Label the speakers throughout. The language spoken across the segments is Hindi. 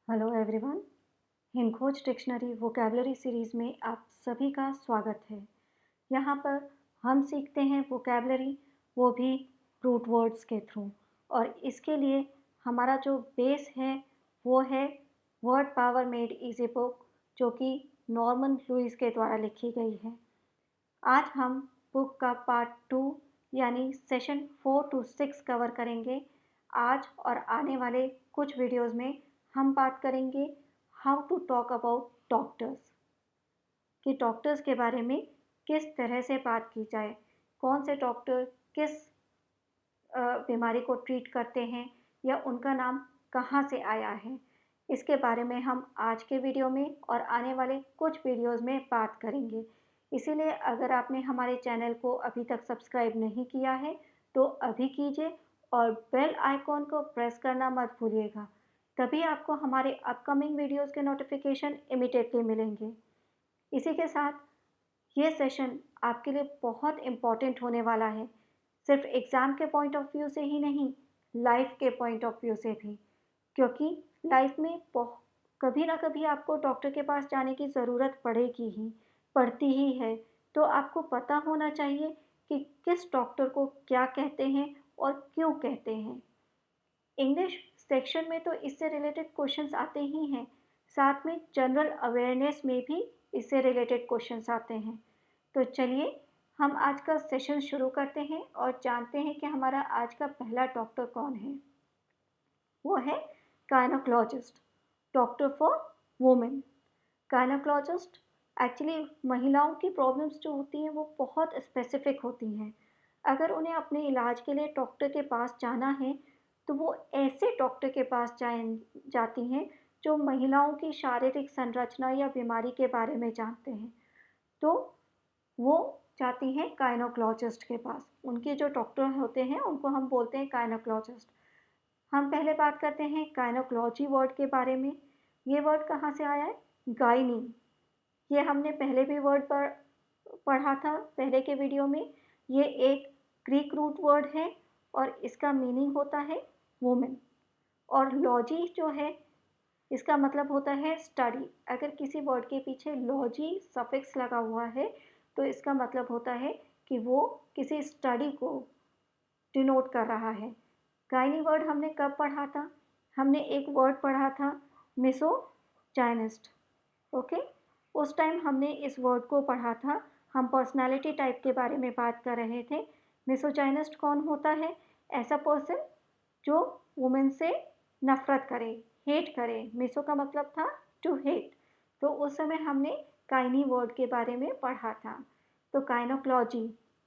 Speaker 1: Hello everyone. Hindkhoj dictionary vocabulary series में आप सभी का स्वागत है। यहाँ पर हम सीखते हैं वोकैबुलरी, वो भी रूट वर्ड्स के थ्रू। और इसके लिए हमारा जो बेस है वो है word power made easy book, जो कि नॉर्मन लुइस के द्वारा लिखी गई है। आज हम बुक का पार्ट 2 यानी सेशन 4 to 6 कवर करेंगे। आज और आने वाले कुछ वीडियोस में हम बात करेंगे how to talk about doctors, कि डॉक्टर्स के बारे में किस तरह से बात की जाए, कौन से डॉक्टर किस बीमारी को ट्रीट करते हैं या उनका नाम कहाँ से आया है। इसके बारे में हम आज के वीडियो में और आने वाले कुछ वीडियोस में बात करेंगे। इसीलिए अगर आपने हमारे चैनल को अभी तक सब्सक्राइब नहीं किया है तो अभी कीजिए और बेल आइकॉन को प्रेस करना मत भूलिएगा। तभी आपको हमारे अपकमिंग वीडियोस के नोटिफिकेशन इमीडिएटली मिलेंगे। इसी के साथ ये सेशन आपके लिए बहुत इम्पॉर्टेंट होने वाला है, सिर्फ एग्ज़ाम के पॉइंट ऑफ व्यू से ही नहीं, लाइफ के पॉइंट ऑफ व्यू से भी। क्योंकि लाइफ में कभी ना कभी आपको डॉक्टर के पास जाने की ज़रूरत पड़ेगी ही, पड़ती ही है। तो आपको पता होना चाहिए कि किस डॉक्टर को क्या कहते हैं और क्यों कहते हैं। इंग्लिश सेक्शन में तो इससे रिलेटेड क्वेश्चंस आते ही हैं, साथ में जनरल अवेयरनेस में भी इससे रिलेटेड क्वेश्चंस आते हैं। तो चलिए हम आज का सेशन शुरू करते हैं और जानते हैं कि हमारा आज का पहला डॉक्टर कौन है। वो है gynaecologist, doctor for women. Gynaecologist actually महिलाओं की प्रॉब्लम्स जो होती हैं वो बहुत स्पेसिफिक होती हैं। अगर उन्हें अपने इलाज के लिए डॉक्टर के पास जाना है तो वो ऐसे डॉक्टर के पास जाती हैं जो महिलाओं की शारीरिक संरचना या बीमारी के बारे में जानते हैं। तो वो जाती हैं गायनोकोलॉजिस्ट के पास। उनके जो डॉक्टर होते हैं उनको हम बोलते हैं गायनोकोलॉजिस्ट। हम पहले बात करते हैं गायनोकोलॉजी वर्ड के बारे में। ये वर्ड कहाँ से आया है? गायनी। ये हमने पहले भी वर्ड पर पढ़ा था पहले के वीडियो में। ये एक ग्रीक रूट वर्ड है और इसका मीनिंग होता है वुमेन। और लॉजी जो है इसका मतलब होता है स्टडी। अगर किसी वर्ड के पीछे लॉजी सफिक्स लगा हुआ है तो इसका मतलब होता है कि वो किसी स्टडी को डिनोट कर रहा है। गायनी वर्ड हमने कब पढ़ा था? हमने एक वर्ड पढ़ा था मिसोजाइनिस्ट। ओके, उस टाइम हमने इस वर्ड को पढ़ा था। हम पर्सनालिटी टाइप के बारे में बात कर रहे थे। मिसोजाइनिस्ट कौन होता है? ऐसा पर्सन जो वुमेन से नफरत करे, हेट करे। मिसो का मतलब था टू हेट। तो उस समय हमने गायनी वर्ड के बारे में पढ़ा था। तो गायनोकोलॉजी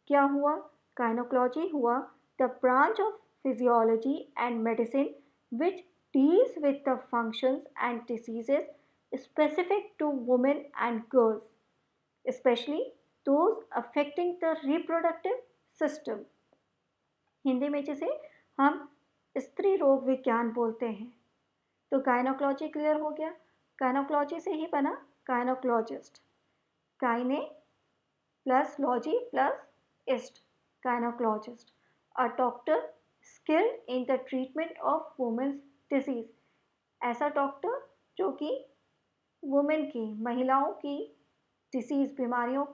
Speaker 1: क्या हुआ? गायनोकोलॉजी हुआ the branch of physiology and medicine which deals with the functions and diseases specific to women and girls, especially those affecting the reproductive system. Hindi में जिसे हम स्त्री रोग विज्ञान बोलते हैं। तो गायनोकोलॉजी क्लियर हो गया। गायनोकोलॉजी से ही बना गायनोकोलॉजिस्ट। गायने plus logy plus east, gynaecologist. A doctor skilled in the treatment of women's disease। ऐसा डॉक्टर जो कि वुमेन की, महिलाओं की डिसीज़, बीमारियों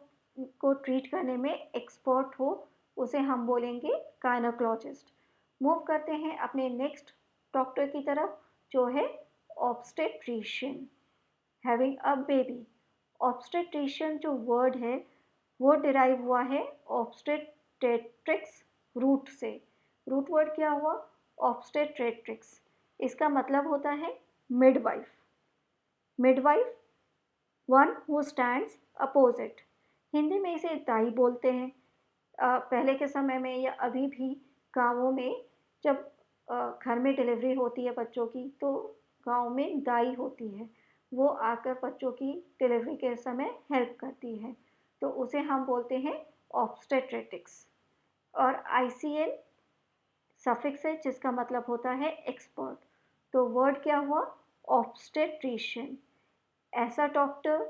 Speaker 1: को ट्रीट करने में एक्सपर्ट हो, उसे हम बोलेंगे गायनोकोलॉजिस्ट। मूव करते हैं अपने नेक्स्ट डॉक्टर की तरफ, जो है obstetrician. Having a baby. Obstetrician जो वर्ड है वो डिराइव हुआ है ऑब्स्टेट्रिक्स रूट से। रूट वर्ड क्या हुआ? ऑब्स्टेट्रिक्स। इसका मतलब होता है midwife. Midwife, one who stands opposite. Hindi में इसे दाई बोलते हैं। पहले के समय में या अभी भी गाँवों में जब घर में डिलीवरी होती है बच्चों की तो गाँव में दाई होती है। वो आकर बच्चों की डिलीवरी के समय हेल्प करती है। तो उसे हम बोलते हैं ऑब्स्टेट्रिटिक्स। और आईसीएल सफिक्स है जिसका मतलब होता है एक्सपर्ट। तो वर्ड क्या हुआ? ऑब्स्टेट्रिशियन। ऐसा डॉक्टर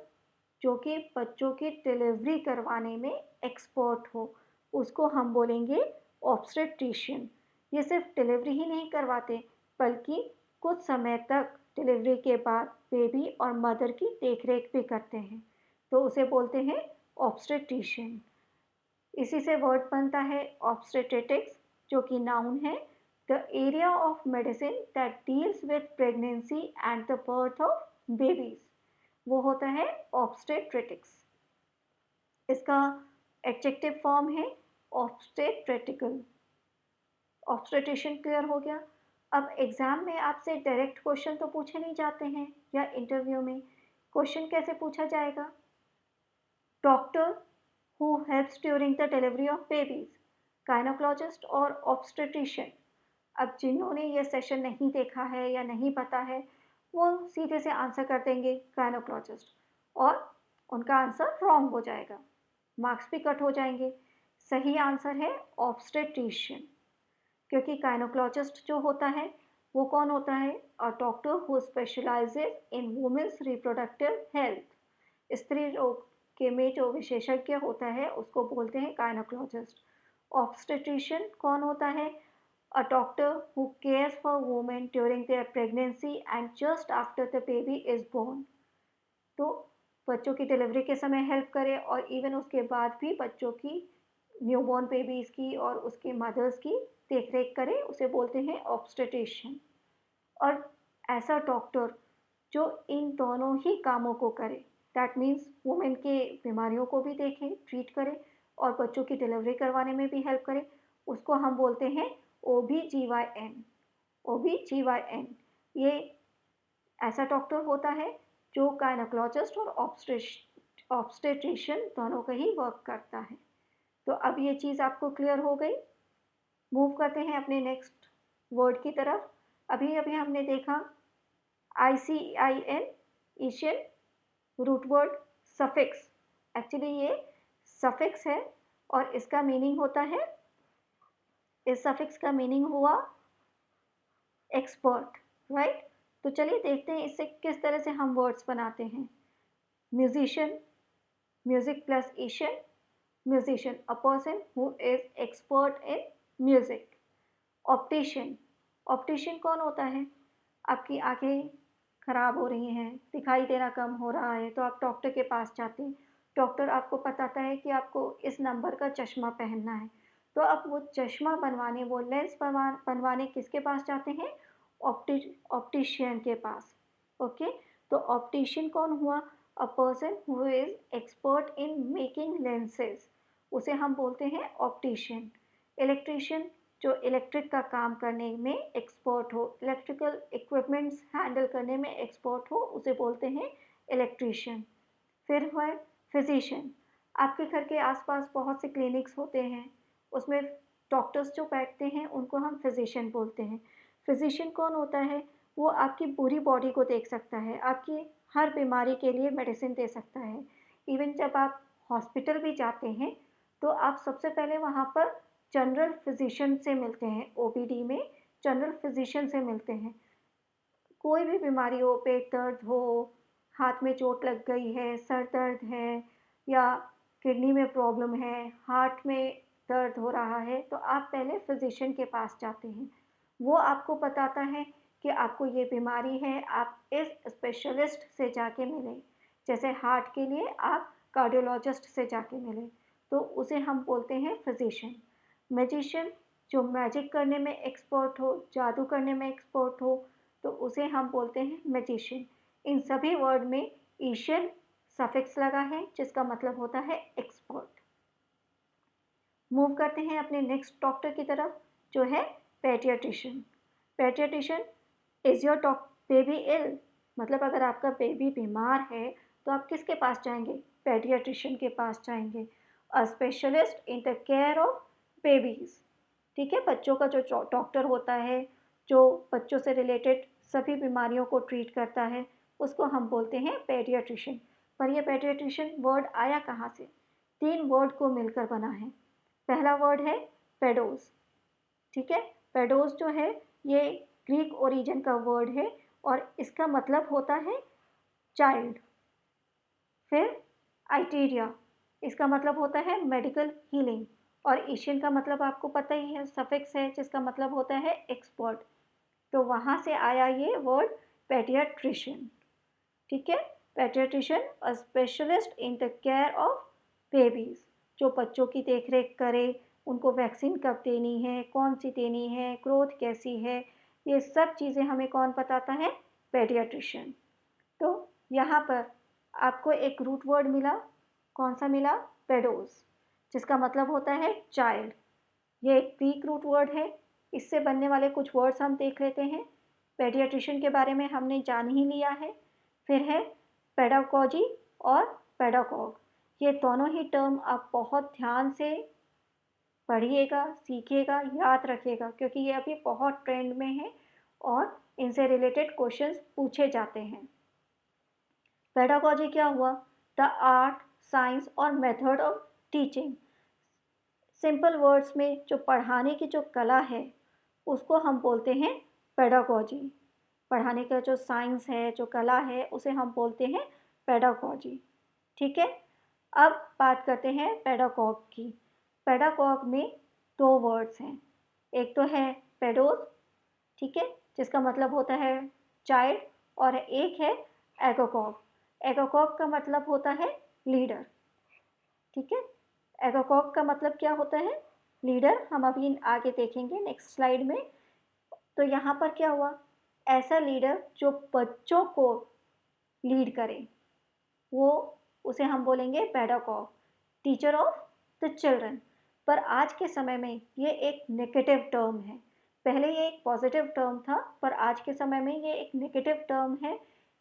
Speaker 1: जो कि बच्चों की डिलीवरी करवाने में एक्सपर्ट हो, उसको हम बोलेंगे ऑब्स्टेट्रिशियन। ये सिर्फ डिलीवरी ही नहीं करवाते बल्कि कुछ समय तक डिलीवरी के बाद बेबी और मदर की देखरेख भी करते हैं, तो उसे बोलते हैं ऑब्स्टेट्रिशियन। इसी से वर्ड बनता है ऑब्स्टेट्रिटिक्स, जो कि नाउन है, the area of medicine that deals with pregnancy and the birth of babies, वो होता है ऑब्स्टेट्रिटिक्स। इसका एडजेक्टिव फॉर्म है ऑब्स्टेट्रिटिकल। ऑब्स्टेट्रिशियन क्लियर हो गया। अब एग्जाम में आपसे डायरेक्ट क्वेश्चन तो पूछे नहीं जाते हैं, या इंटरव्यू में क्वेश्चन कैसे पूछा जाएगा? Doctor who helps during the delivery of babies, gynaecologist और ऑब्स्टेट्रिशियन। अब जिन्होंने ये सेशन नहीं देखा है या नहीं पता है, वो सीधे से आंसर कर देंगे गायनोकोलॉजिस्ट, और उनका आंसर रॉन्ग हो जाएगा, मार्क्स भी कट हो जाएंगे। सही आंसर है ऑब्स्टेट्रिशियन, क्योंकि गायनोकोलॉजिस्ट जो होता है वो कौन होता है? A doctor who specialises in women's reproductive health. स्त्री रोग के में जो विशेषज्ञ होता है उसको बोलते हैं गायनोकोलॉजिस्ट। ऑब्स्टेट्रिशियन कौन होता है? A doctor who cares for women during their pregnancy and just after the baby is born. तो बच्चों की डिलीवरी के समय हेल्प करे और इवन उसके बाद भी बच्चों की, न्यूबॉर्न बेबीज़ की और उसके मदर्स की देखरेख करे, उसे बोलते हैं ऑब्स्टेट्रिशियन। और ऐसा डॉक्टर जो इन दोनों ही कामों को करे, दैट मीन्स वुमेन के बीमारियों को भी देखे, ट्रीट करे और बच्चों की डिलीवरी करवाने में भी हेल्प करे, उसको हम बोलते हैं OB-GYN। OB-GYN ये ऐसा डॉक्टर होता है जो गायनोकोलॉजिस्ट और ऑब्स्टेट्रिशियन दोनों का ही वर्क करता है। तो अब ये चीज़ आपको क्लियर हो गई। मूव करते हैं अपने नेक्स्ट वर्ड की तरफ। अभी अभी हमने देखा ICIN, ician, root word suffix. Actually ये सफिक्स है और इसका मीनिंग होता है, इस सफिक्स का मीनिंग हुआ एक्सपर्ट, राइट? तो चलिए देखते हैं इससे किस तरह से हम वर्ड्स बनाते हैं। Musician, music plus Asian, musician a person who is expert in music. Optician, optician कौन होता है? आपकी आंखें खराब हो रही हैं, दिखाई देना कम हो रहा है, तो आप डॉक्टर के पास जाते हैं। डॉक्टर आपको बताता है कि आपको इस नंबर का चश्मा पहनना है, तो आप वो चश्मा बनवाने, वो लेंस बनवाने किसके पास जाते हैं? ऑप्टिशियन के पास। ओके, तो ऑप्टिशियन कौन हुआ? A person who is expert in making lenses, उसे हम बोलते हैं ऑप्टिशियन। इलेक्ट्रिशियन, जो इलेक्ट्रिक का काम करने में एक्सपर्ट हो, इलेक्ट्रिकल इक्विपमेंट्स हैंडल करने में एक्सपर्ट हो, उसे बोलते हैं इलेक्ट्रिशियन। फिर है फिजिशियन। आपके घर के आसपास बहुत से क्लिनिक्स होते हैं, उसमें डॉक्टर्स जो बैठते हैं उनको हम फिजिशियन बोलते हैं। फिजिशियन कौन होता है? वो आपकी पूरी बॉडी को देख सकता है, आपकी हर बीमारी के लिए मेडिसिन दे सकता है। इवन जब आप हॉस्पिटल भी जाते हैं तो आप सबसे पहले वहाँ पर जनरल फिजिशियन से मिलते हैं, OPD में जनरल फिजिशियन से मिलते हैं। कोई भी बीमारी हो, पेट दर्द हो, हाथ में चोट लग गई है, सर दर्द है, या किडनी में प्रॉब्लम है, हार्ट में दर्द हो रहा है, तो आप पहले फिजिशियन के पास जाते हैं। वो आपको बताता है कि आपको ये बीमारी है, आप इस स्पेशलिस्ट से जाके मिलें। जैसे हार्ट के लिए आप कार्डियोलॉजिस्ट से जाके मिलें, तो उसे हम बोलते हैं फिजिशियन। मैजिशियन, जो मैजिक करने में एक्सपर्ट हो, जादू करने में एक्सपर्ट हो, तो उसे हम बोलते हैं मैजिशियन। इन सभी वर्ड में एशियन सफिक्स लगा है, जिसका मतलब होता है एक्सपर्ट। मूव करते हैं अपने नेक्स्ट डॉक्टर की तरफ, जो है paediatrician. Paediatrician, is your baby ill, मतलब अगर आपका बेबी बीमार है तो आप किसके पास जाएंगे? पेडियाट्रिशियन के पास जाएंगे। A specialist in the care of babies, ठीक है, बच्चों का जो डॉक्टर होता है, जो बच्चों से रिलेटेड सभी बीमारियों को ट्रीट करता है, उसको हम बोलते हैं पेडियाट्रिशियन। पर ये पेडियाट्रिशियन वर्ड आया कहाँ से? 3 वर्ड को मिलकर बना है। पहला वर्ड है पेडोस, ठीक है। पेडोस जो है ये ग्रीक ओरिजिन का वर्ड है और इसका मतलब होता है चाइल्ड। फिर आइटीरिया, इसका मतलब होता है मेडिकल हीलिंग, और एशियन का मतलब आपको पता ही है, सफिक्स है जिसका मतलब होता है एक्सपर्ट। तो वहाँ से आया ये वर्ड पेडियाट्रिशियन। ठीक है, paediatrician a specialist in the care of babies, जो बच्चों की देख रेख करे, उनको वैक्सीन कब देनी है, कौन सी देनी है, ग्रोथ कैसी है, ये सब चीज़ें हमें कौन बताता है? पेडियाट्रिशियन। तो यहाँ पर आपको एक रूट वर्ड मिला, कौन सा मिला? पेडोस, जिसका मतलब होता है चाइल्ड। ये एक ग्रीक रूट वर्ड है। इससे बनने वाले कुछ वर्ड्स हम देख लेते हैं। पेडियाट्रिशियन के बारे में हमने जान ही लिया है। फिर है पेडागोजी और पेडागॉग। ये दोनों ही टर्म आप बहुत ध्यान से पढ़िएगा, सीखिएगा, याद रखिएगा, क्योंकि ये अभी बहुत ट्रेंड में है और इनसे रिलेटेड क्वेश्चंस पूछे जाते हैं। पेडागोजी क्या हुआ? द आर्ट, साइंस और method of teaching. Simple words में जो पढ़ाने की जो कला है, उसको हम बोलते हैं पेडागोजी। पढ़ाने का जो साइंस है, जो कला है, उसे हम बोलते हैं पेडागोजी। ठीक है, अब बात करते हैं पेडागॉग की। पेडागॉग में दो वर्ड्स हैं, एक तो है पेडोस, ठीक है, जिसका मतलब होता है चाइल्ड, और एक है एगोगॉग। एगोगॉग का मतलब होता है लीडर। ठीक है, एगोगॉग का मतलब क्या होता है? लीडर। हम अभी आगे देखेंगे नेक्स्ट स्लाइड में। तो यहाँ पर क्या हुआ? ऐसा लीडर जो बच्चों को लीड करे, वो उसे हम बोलेंगे pedagogue, teacher of the children. पर आज के समय में ये एक नेगेटिव टर्म है। पहले ये एक पॉजिटिव टर्म था, पर आज के समय में ये एक नेगेटिव टर्म है।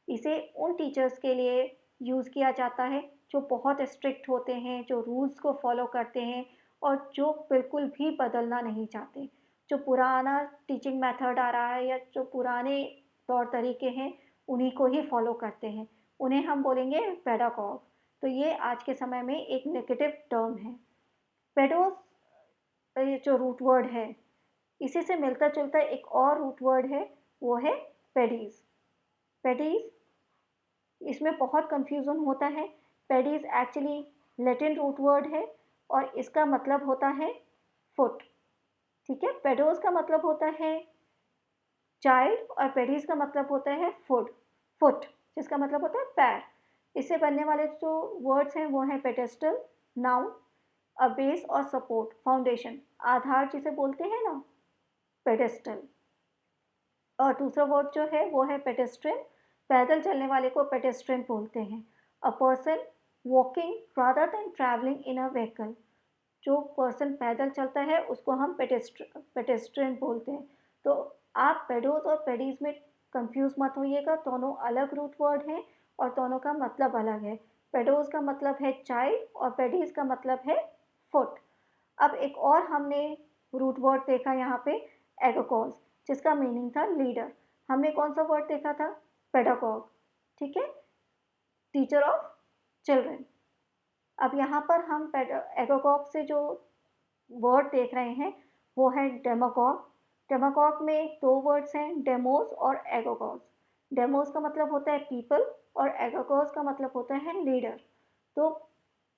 Speaker 1: इसे उन टीचर्स के लिए यूज़ किया जाता है जो बहुत स्ट्रिक्ट होते हैं, जो रूल्स को फॉलो करते हैं और जो बिल्कुल भी बदलना नहीं चाहते। जो पुराना टीचिंग मेथड आ रहा है या जो पुराने तौर तरीके हैं, उन्हीं को ही फॉलो करते हैं, उन्हें हम बोलेंगे पेडागॉग। तो ये आज के समय में एक नेगेटिव टर्म है। पेडोस ये जो रूट वर्ड है, इसी से मिलता जुलता एक और रूट वर्ड है, वो है पेडीज। पेडीज, इसमें बहुत कंफ्यूजन होता है। पेडीज एक्चुअली लैटिन रूट वर्ड है और इसका मतलब होता है फुट। ठीक है, पेडोस का मतलब होता है चाइल्ड और पेडीज का मतलब होता है फुट, जिसका मतलब होता है पैर। इससे बनने वाले जो वर्ड्स हैं वो हैं पेडेस्टल, नाउन, अ बेस और सपोर्ट, फाउंडेशन, आधार जिसे बोलते हैं ना, पेडेस्टल। और दूसरा वर्ड जो है वो है पेडेस्ट्रियन। पैदल चलने वाले को पेडेस्ट्रियन बोलते हैं। A person walking rather than travelling in a vehicle. जो पर्सन पैदल चलता है उसको हम पेडेस्ट्रियन बोलते हैं। तो आप पेडोस और पेडीज में कंफ्यूज मत होइएगा, दोनों अलग रूट वर्ड हैं और दोनों का मतलब अलग है। पेडोस का मतलब है चाइल्ड और पेडीज का मतलब है फुट। अब एक और हमने रूट वर्ड देखा यहाँ पे, एगोकॉज, जिसका मीनिंग था लीडर। हमने कौन सा वर्ड देखा था? पेडागॉग। ठीक है, टीचर ऑफ चिल्ड्रन। अब यहाँ पर हम एगोगॉग से जो वर्ड देख रहे हैं वो है डेमागॉग। डेमागॉग में दो वर्ड्स हैं, डेमोस और एगोगॉस। डेमोस का मतलब होता है पीपल और एगोगॉस का मतलब होता है लीडर। तो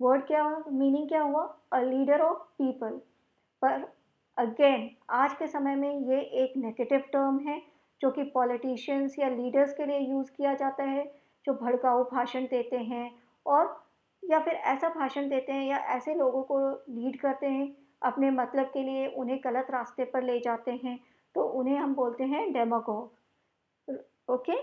Speaker 1: वर्ड क्या, मीनिंग क्या हुआ? A leader of people. पर अगेन आज के समय में ये एक नेगेटिव टर्म है जो कि पॉलिटिशियंस या लीडर्स के लिए यूज़ किया जाता है, जो भड़काऊ भाषण देते हैं और या फिर ऐसा भाषण देते हैं या ऐसे लोगों को लीड करते हैं अपने मतलब के लिए, उन्हें गलत रास्ते पर ले जाते हैं, तो उन्हें हम बोलते हैं डेमागोग। ओके,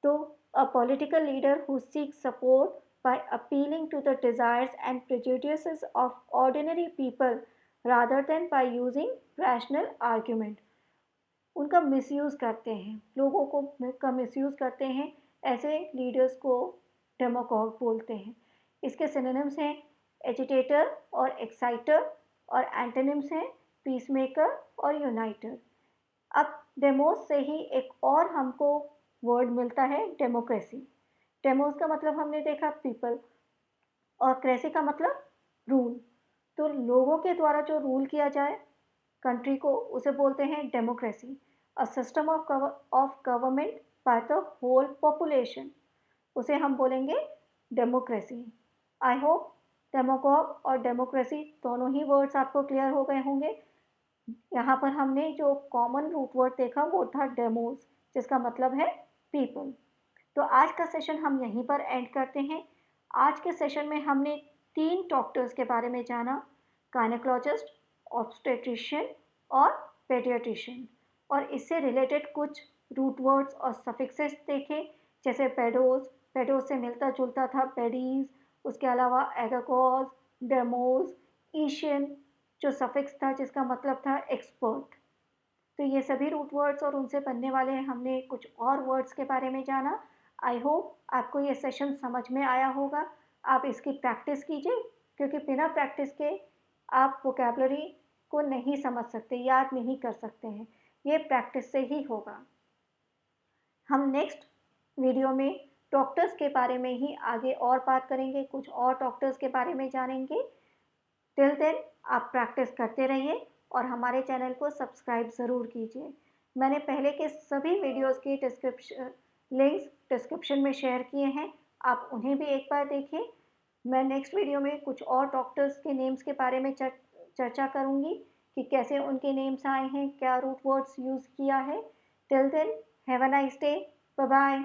Speaker 1: तो a political leader who seeks support by appealing to the desires and prejudices of ordinary people rather than by using rational argument। उनका मिसयूज़ करते हैं, लोगों को का मिसयूज़ करते हैं, ऐसे लीडर्स को डेमागॉग बोलते हैं। इसके सिनोनिम्स हैं एजिटेटर और एक्साइटर और एंटोनिम्स हैं पीसमेकर और यूनाइटर। अब डेमोस से ही एक और हमको वर्ड मिलता है, डेमोक्रेसी। डेमोस का मतलब हमने देखा पीपल और क्रेसी का मतलब रूल। तो लोगों के द्वारा जो रूल किया जाए कंट्री को, उसे बोलते हैं democracy. A system of government by the whole population, उसे हम बोलेंगे डेमोक्रेसी। आई होप डेमोगॉग और डेमोक्रेसी दोनों ही वर्ड्स आपको क्लियर हो गए होंगे। यहाँ पर हमने जो कॉमन रूट वर्ड देखा वो था डेमोस, जिसका मतलब है पीपल। तो आज का सेशन हम यहीं पर एंड करते हैं। आज के सेशन में हमने 3 डॉक्टर्स के बारे में जाना, गायनेकोलॉजिस्ट, ऑब्स्टेट्रिशियन और पेडियाट्रिशियन, और इससे रिलेटेड कुछ रूट वर्ड्स और सफिक्सेस देखे, जैसे पेडोस, पेडोस से मिलता-जुलता था पेडीज़, उसके अलावा एगागोस, डेमोस, ईशियन जो सफिक्स था जिसका मतलब था एक्सपर्ट। तो ये सभी रूट वर्ड्स और उनसे बनने वाले हमने कुछ और वर्ड्स के बारे में जाना। आई होप आपको ये सेशन समझ में आया होगा। आप इसकी प्रैक्टिस कीजिए, क्योंकि बिना प्रैक्टिस के आप वोकैबुलरी को नहीं समझ सकते, याद नहीं कर सकते हैं। ये प्रैक्टिस से ही होगा। हम नेक्स्ट वीडियो में डॉक्टर्स के बारे में ही आगे और बात करेंगे, कुछ और डॉक्टर्स के बारे में जानेंगे। टिल देन आप प्रैक्टिस करते रहिए और हमारे चैनल को सब्सक्राइब ज़रूर कीजिए। मैंने पहले के सभी वीडियोस की लिंक्स डिस्क्रिप्शन में शेयर किए हैं, आप उन्हें भी एक बार देखें। मैं नेक्स्ट वीडियो में कुछ और डॉक्टर्स के नेम्स के बारे में चर्चा करूँगी कि कैसे उनके नेम्स आए हैं, क्या रूट वर्ड्स यूज़ किया है। Till then have a nice day, bye bye.